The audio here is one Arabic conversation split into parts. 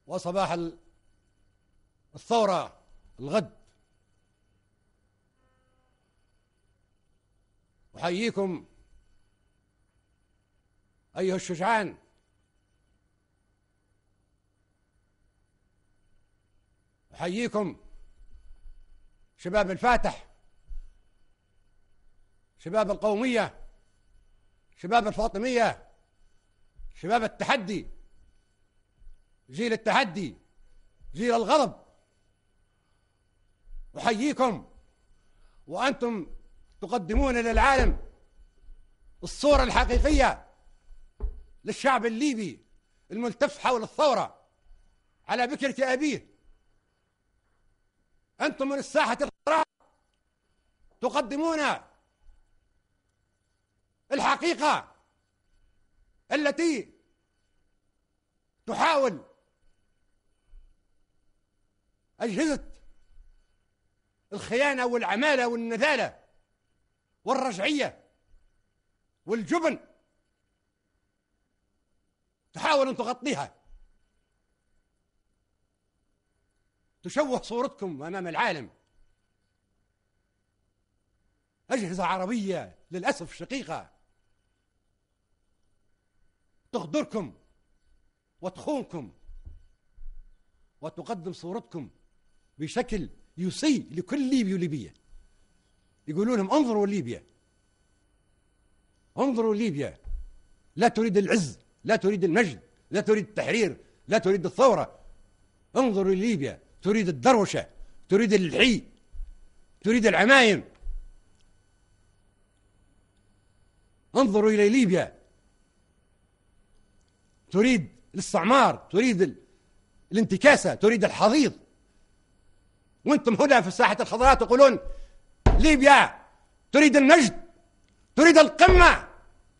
وصباح الثورة الغد. أحييكم أيها الشجعان، أحييكم شباب الفاتح، شباب القومية، شباب الفاطمية، شباب التحدي، جيل التحدي، جيل الغضب. أحييكم وأنتم تقدمون للعالم الصورة الحقيقية للشعب الليبي الملتف حول الثورة على بكرة أبيه. أنتم من الساحة الخضراء تقدمون الحقيقة التي تحاول أجهزة الخيانة والعمالة والنذالة والرجعية والجبن تحاول أن تغطيها، تشوه صورتكم أمام العالم. أجهزة عربية للأسف شقيقة تغدركم وتخونكم وتقدم صورتكم بشكل يسيء لكل ليبي وليبية. يقولون لهم انظروا ليبيا، انظروا ليبيا، لا تريد العز، لا تريد المجد، لا تريد التحرير، لا تريد الثورة. انظروا ليبيا، تريد الدروشة، تريد الحي، تريد العمايم. انظروا إلى ليبيا، تريد الاستعمار، تريد الانتكاسة، تريد الحضيض. وانتم هنا في الساحة الخضراء تقولون ليبيا تريد المجد، تريد القمة،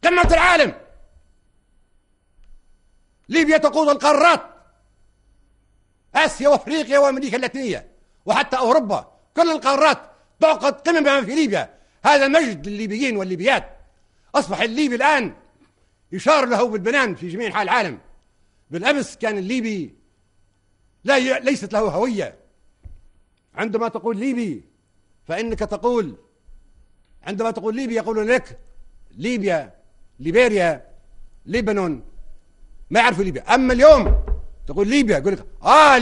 قمة العالم. ليبيا تقود القارات، آسيا وأفريقيا وأمريكا اللاتينية وحتى أوروبا، كل القارات تعقد قمم في ليبيا. هذا مجد للليبيين والليبيات. أصبح الليبي الآن يشار له بالبنان في جميع أنحاء العالم. بالأمس كان الليبي ليست له هوية. عندما تقول ليبي فإنك تقول، عندما تقول ليبي يقولون لك ليبيا، ليبيريا، ليبنون، ما يعرفوا ليبيا. أما اليوم تقول ليبيا يقول لك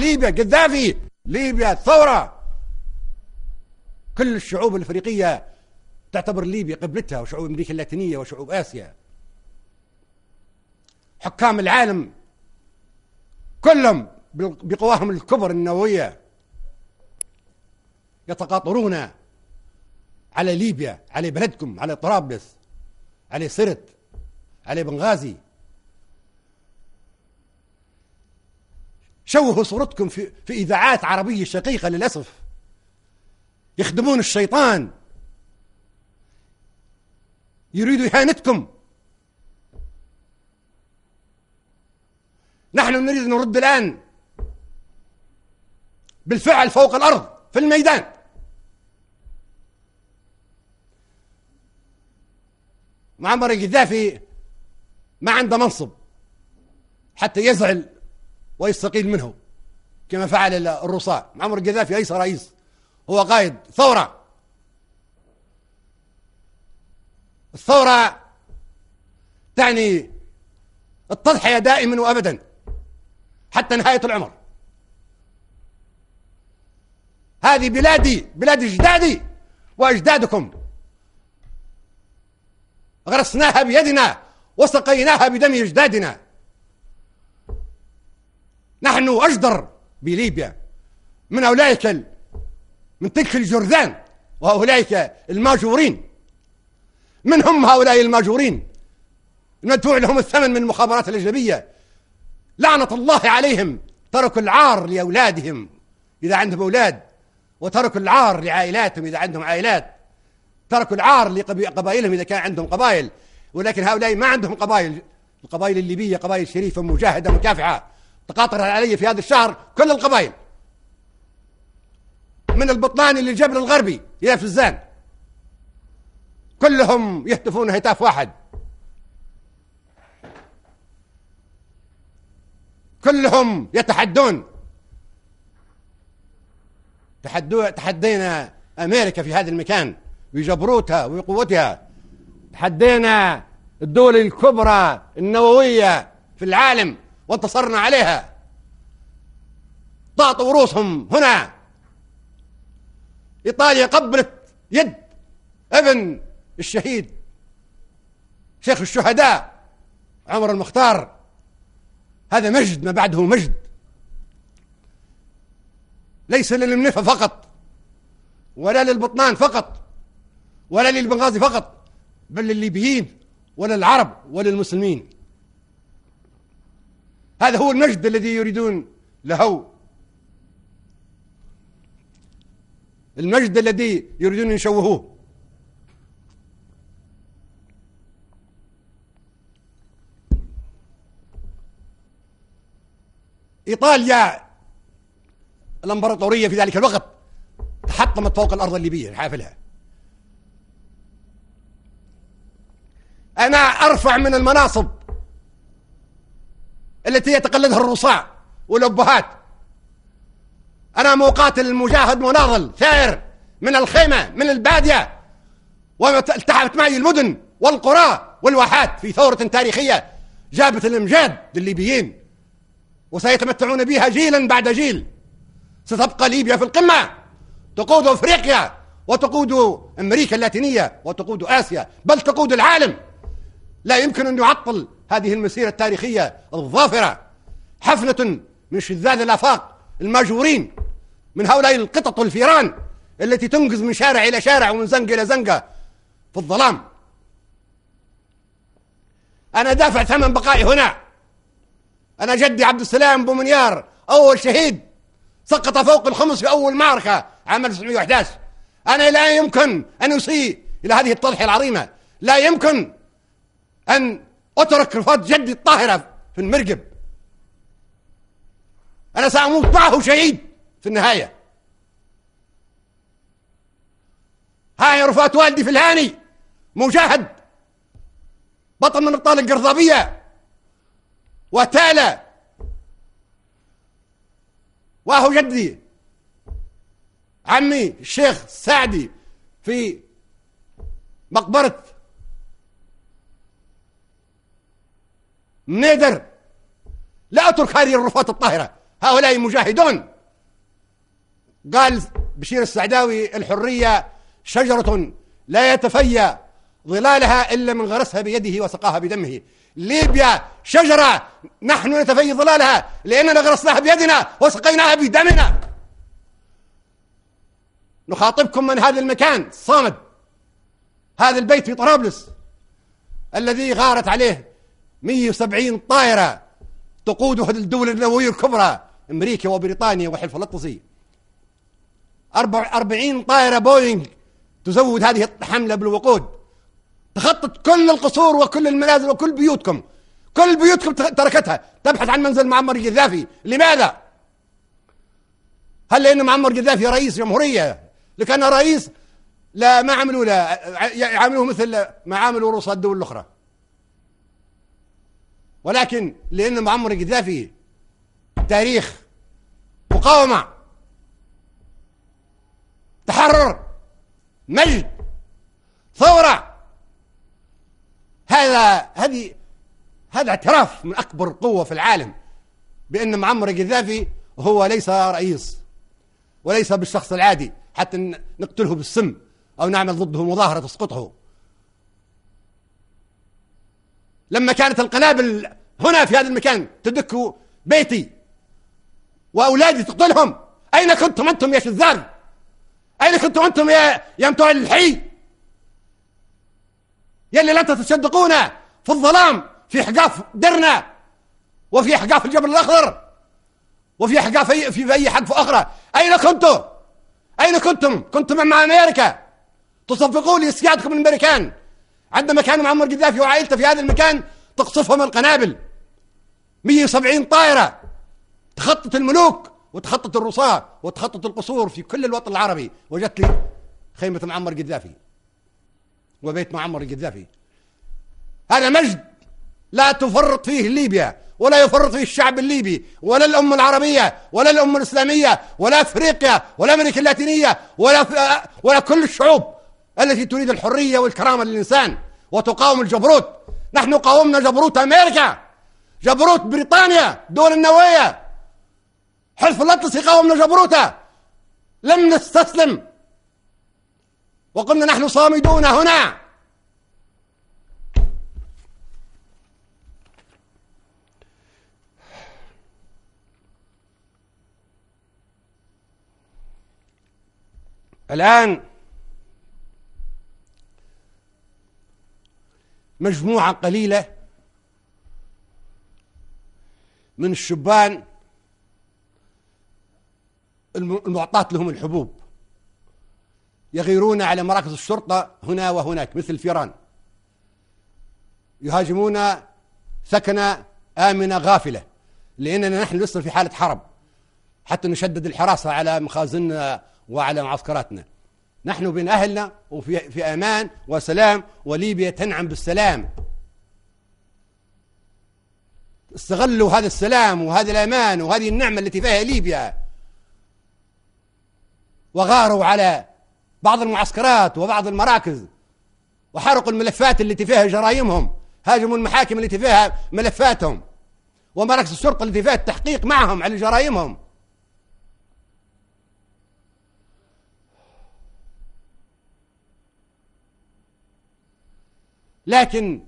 ليبيا قذافي، ليبيا الثورة. كل الشعوب الأفريقية تعتبر ليبيا قبلتها، وشعوب أمريكا اللاتينية وشعوب آسيا. حكام العالم كلهم بقواهم الكبر النووية يتقاطرون على ليبيا، على بلدكم، على طرابلس، على سرت، على بنغازي. شوهوا صورتكم في إذاعات عربية شقيقة للأسف. يخدمون الشيطان، يريدوا إهانتكم. نحن نريد أن نرد الآن بالفعل فوق الأرض في الميدان. معمر القذافي ما عنده منصب حتى يزعل ويستقيل منه كما فعل الروساء. معمر القذافي ليس رئيس، هو قائد ثورة. الثورة تعني التضحية دائما وأبدا حتى نهاية العمر. هذه بلادي، بلاد أجدادي وأجدادكم، غرسناها بيدنا وسقيناها بدم أجدادنا. نحن أجدر بليبيا من أولئك، من تلك الجرذان وأولئك الماجورين. من هم هؤلاء الماجورين المدفوع لهم الثمن من المخابرات الأجنبية؟ لعنة الله عليهم. تركوا العار لأولادهم إذا عندهم أولاد، وتركوا العار لعائلاتهم إذا عندهم عائلات، تركوا العار لقبائلهم إذا كان عندهم قبائل. ولكن هؤلاء ما عندهم قبائل. القبائل الليبية قبائل شريفة مجاهدة مكافحة. تقاطر علي في هذا الشهر كل القبائل، من البطلاني للجبل الغربي إلى فزان، كلهم يهتفون هتاف واحد. كلهم يتحدون. تحدينا أمريكا في هذا المكان بجبروتها وقوتها، تحدينا الدول الكبرى النووية في العالم وانتصرنا عليها. طاطوا رؤوسهم هنا. إيطاليا قبلت يد ابن الشهيد شيخ الشهداء عمر المختار. هذا مجد ما بعده مجد، ليس للمنفى فقط، ولا للبطنان فقط، ولا للبنغازي فقط، بل للليبيين وللعرب وللمسلمين. هذا هو المجد الذي يريدون له، المجد الذي يريدون يشوهوه. إيطاليا الإمبراطورية في ذلك الوقت تحطمت فوق الأرض الليبية حافلها. أنا أرفع من المناصب التي يتقلدها الرصاع والأبهات. أنا مقاتل مجاهد مناضل ثائر من الخيمة من البادية، والتحفت معي المدن والقرى والواحات في ثورة تاريخية جابت الإمجاد للليبيين، وسيتمتعون بها جيلا بعد جيل. ستبقى ليبيا في القمة، تقود أفريقيا وتقود أمريكا اللاتينية وتقود آسيا، بل تقود العالم. لا يمكن أن يعطل هذه المسيرة التاريخية الظافرة حفلة من شذاذ الآفاق الماجورين، من هؤلاء القطط الفيران التي تنقز من شارع إلى شارع ومن زنقة إلى زنقة في الظلام. أنا دافع ثمن بقائي هنا. أنا جدي عبد السلام بومنيار أول شهيد سقط فوق الخمس في أول معركة عام 1911. أنا لا يمكن أن أسيء إلى هذه التضحية العظيمة، لا يمكن أن أترك رفات جدي الطاهرة في المرقب. أنا سأموت معه شهيد في النهاية. هاي رفات والدي في الهاني مجاهد بطل من أبطال القرضابية وتالى، وهو جدي عمي الشيخ السعدي في مقبرة منيدر. لا أترك هذه الرفات الطاهرة، هؤلاء مجاهدون. قال بشير السعداوي الحرية شجرة لا يتفيا ظلالها إلا من غرسها بيده وسقاها بدمه. ليبيا شجرة نحن نتفيا ظلالها لأننا غرسناها بيدنا وسقيناها بدمنا. نخاطبكم من هذا المكان الصامد، هذا البيت في طرابلس الذي غارت عليه 170 طائرة تقوده الدول النووية الكبرى أمريكا وبريطانيا وحلف الأطلسي. 40 طائرة بوينغ تزود هذه الحملة بالوقود، تخطط كل القصور وكل المنازل وكل بيوتكم. كل بيوتكم تركتها تبحث عن منزل معمر القذافي. لماذا؟ هل لأن معمر القذافي رئيس جمهورية؟ لكان رئيس لا ما عملوا لا يعاملوه مثل ما عاملوا رؤساء الدول الأخرى، ولكن لأن معمر القذافي تاريخ مقاومة، تحرر، مجد، ثورة. هذا اعتراف من أكبر قوة في العالم بأن معمر القذافي هو ليس رئيس وليس بالشخص العادي حتى نقتله بالسم أو نعمل ضده مظاهرة تسقطه. لما كانت القنابل هنا في هذا المكان تدك بيتي وأولادي تقتلهم، أين كنتم أنتم يا شذاذ؟ أين كنتم أنتم يا متوع الحي يلي لا تتصدقون في الظلام في حقاف درنا وفي حقاف الجبل الأخضر وفي حقاف في أي حقف أخرى؟ أين كنتم؟ أين كنتم؟ كنتم مع أمريكا تصفقوا لي سيادكم الأمريكان عندما كان معمر القذافي وعائلته في هذا المكان تقصفهم القنابل. 170 طائرة تخطط الملوك وتخطط الرصاة وتخطط القصور في كل الوطن العربي. وجدت لي خيمة معمر القذافي وبيت معمر القذافي. هذا مجد لا تفرط فيه ليبيا ولا يفرط فيه الشعب الليبي ولا الأمة العربية ولا الأمة الإسلامية ولا أفريقيا ولا أمريكا اللاتينية ولا كل الشعوب التي تريد الحرية والكرامة للإنسان وتقاوم الجبروت. نحن قاومنا جبروت أمريكا، جبروت بريطانيا، الدول النووية، حلف الأطلسي قاومنا جبروته، لم نستسلم وقلنا نحن صامدون هنا. الآن مجموعة قليلة من الشبان المعطاة لهم الحبوب يغيرون على مراكز الشرطة هنا وهناك مثل الفيران، يهاجمون سكنة آمنة غافلة، لأننا نحن لسه في حالة حرب حتى نشدد الحراسة على مخازننا وعلى معسكراتنا. نحن بين أهلنا وفي أمان وسلام، وليبيا تنعم بالسلام. استغلوا هذا السلام وهذا الأمان وهذه النعمة التي فيها ليبيا، وغاروا على بعض المعسكرات وبعض المراكز وحرقوا الملفات التي فيها جرائمهم، هاجموا المحاكم التي فيها ملفاتهم ومراكز الشرطة التي فيها التحقيق معهم على جرائمهم. لكن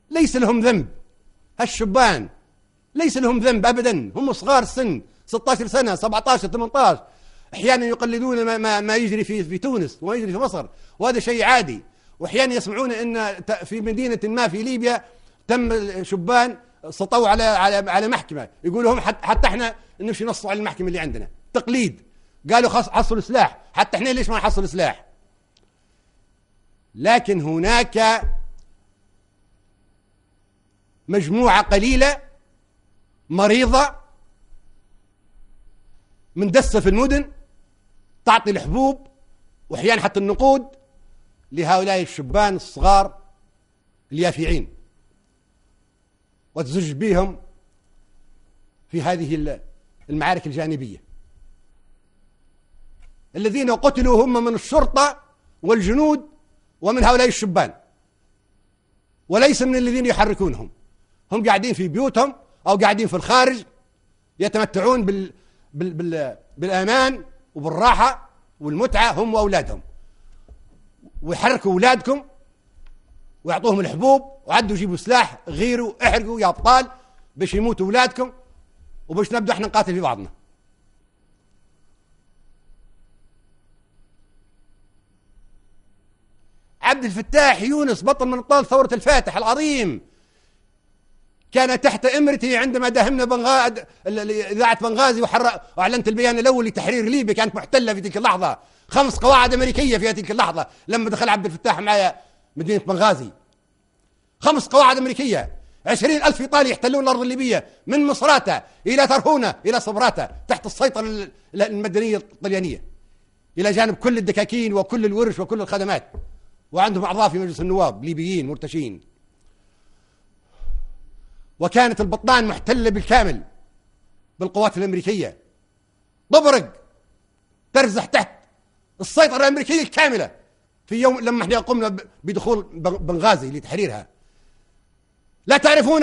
ليس لهم ذنب، هالشبان ليس لهم ذنب أبدا، هم صغار السن 16 سنة 17 18، أحيانا يقلدون ما يجري في تونس وما يجري في مصر، وهذا شيء عادي. وأحيانا يسمعون أن في مدينة ما في ليبيا تم شبان سطوا على محكمة، يقولوا هم حتى احنا نمشي نصوا على المحكمة اللي عندنا، تقليد. قالوا حصلوا سلاح، حتى احنا ليش ما نحصل سلاح؟ لكن هناك مجموعة قليلة مريضة مندسة في المدن تعطي الحبوب وأحيانا حتى النقود لهؤلاء الشبان الصغار اليافعين، وتزج بهم في هذه المعارك الجانبية. الذين قتلوا هم من الشرطة والجنود ومن هؤلاء الشبان، وليس من الذين يحركونهم. هم قاعدين في بيوتهم أو قاعدين في الخارج يتمتعون بالأمان وبالراحة والمتعة هم وأولادهم، ويحركوا أولادكم ويعطوهم الحبوب وعدوا يجيبوا سلاح، غيروا احرقوا يا أبطال باش يموتوا أولادكم وباش نبدأ احنا نقاتل في بعضنا. عبد الفتاح يونس بطل من ابطال ثورة الفاتح العظيم، كان تحت امرتي عندما داهمنا اذاعه بنغازي واعلنت البيان الاول لتحرير ليبيا، كانت محتله في تلك اللحظه، 5 قواعد امريكيه في تلك اللحظه لما دخل عبد الفتاح معايا مدينه بنغازي، 5 قواعد امريكيه، 20,000 ايطالي يحتلون الارض الليبيه من مصراتة الى ترهونه الى صبراتة تحت السيطره المدنيه الطليانيه، الى جانب كل الدكاكين وكل الورش وكل الخدمات، وعندهم اعضاء في مجلس النواب ليبيين مرتشين. وكانت البطنان محتلة بالكامل بالقوات الأمريكية، ضبرق ترزح تحت السيطرة الأمريكية الكاملة في يوم لما احنا قمنا بدخول بنغازي لتحريرها. لا تعرفون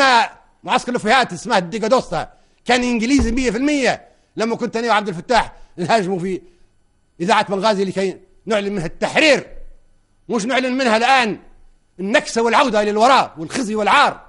معسكر الوفيات اسمها الديكادوستا، كان إنجليزي 100%. لما كنت أنا وعبد الفتاح نهاجموا في إذاعة بنغازي لكي نعلن منها التحرير، مش نعلن منها الآن النكسة والعودة إلى الوراء والخزي والعار.